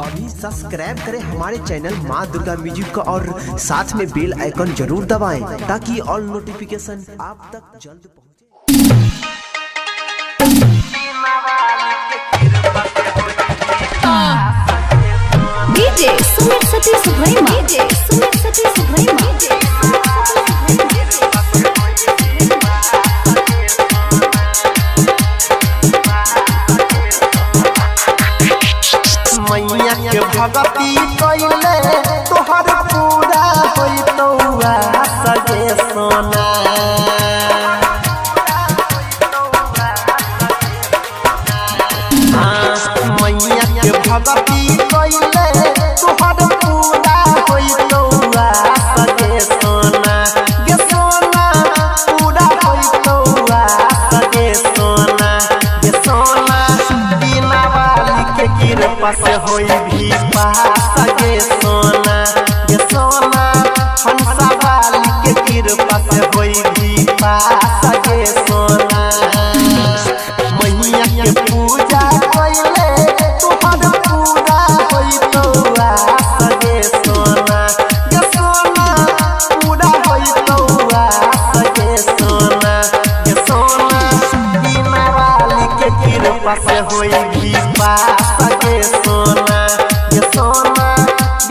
अभी सब्सक्राइब करें हमारे चैनल माँ दुर्गा म्यूजिक को और साथ में बेल आइकन जरूर दबाएं ताकि ऑल नोटिफिकेशन आप तक जल्द पहुंचे। डीजे सुमित सतीश भैया डीजे सुमित सतीश भैया मैया के भगती कइले तोहर पूरा होई तौआ सजे सोना मैया के भगती कइले तोहर पूरा होई तौआ सजे सोना गे सोना पूरा होई तौआ सजे सोना गे सोना बिना वाली के कृपा से होई भी पास गे सोना गे सोना हंसा वाली के कृपा से होई भी पास गे सोना मैया के पूजा कइले तोहर पूरा होई तौआ गे सोना गे सोना पूरा होई तौआ गे सोना गे सोना बिना वाली के कृपा से होई भी पास गे सोना गे सोना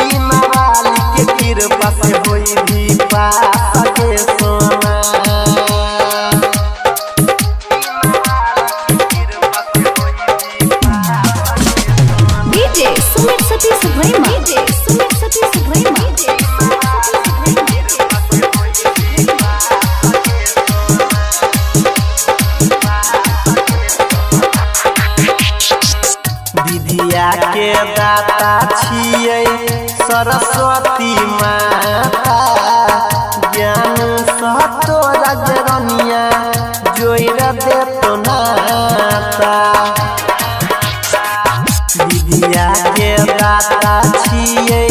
बिना वाली के कृपा से होई भी पास गे सोना डीजे सुमित सतीश भैया डीजे सुमित सतीश भैया विद्या के दाता छियै सरस्वती माता ज्ञान सहतो राजरनिया जोइर देतो नाता विद्या के दाता छियै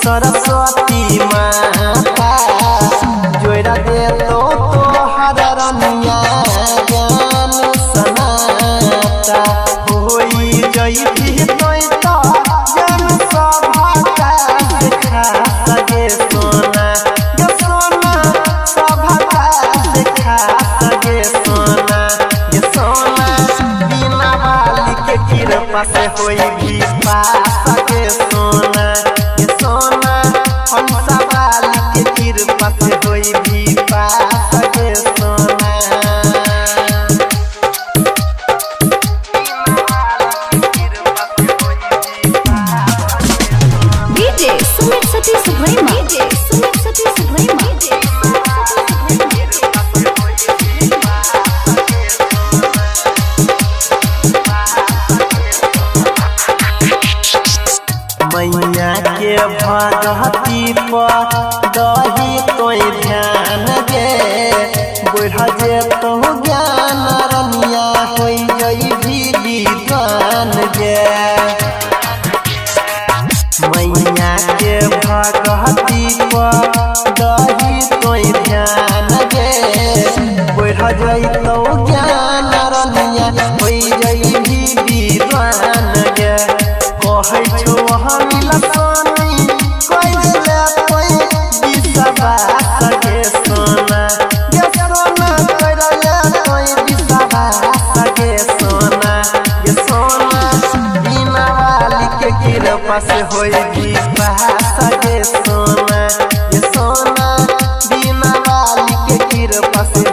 सरस्वती माता जोइर देतो तोहर रनिया ज्ञान सनाता होई जई भी तोय तो ज्ञान सभा का सिखा सगे सोना गे सोना सभा का सिखा सगे सोना गे सोना बिना वाली के कृपा से होई भी पास गे सोना गे सोना हंसा वाली के कृपा से होई भी पास गे सोना डीजे सुमित सतीश भैया डीजे सुमित सतीश भैया मैया के भगती पर दही तोय ध्यान गे बढ़ जे तो ज्ञान रनिया होई जई भी विद्वान गे मैया के भगती पर दही तोय ध्यान गे बढ़ जई तो ज्ञान रनिया होई जई भी विद्वान गे कहै छौ हम लसनी कइले कोई विश्वास गे सोना गे सोना कइले कोई विश्वास गे सोना गे सोना बिना वाली के कृपा से होई विश्वास गे सोना गे सोना बिना वाली के कृपा से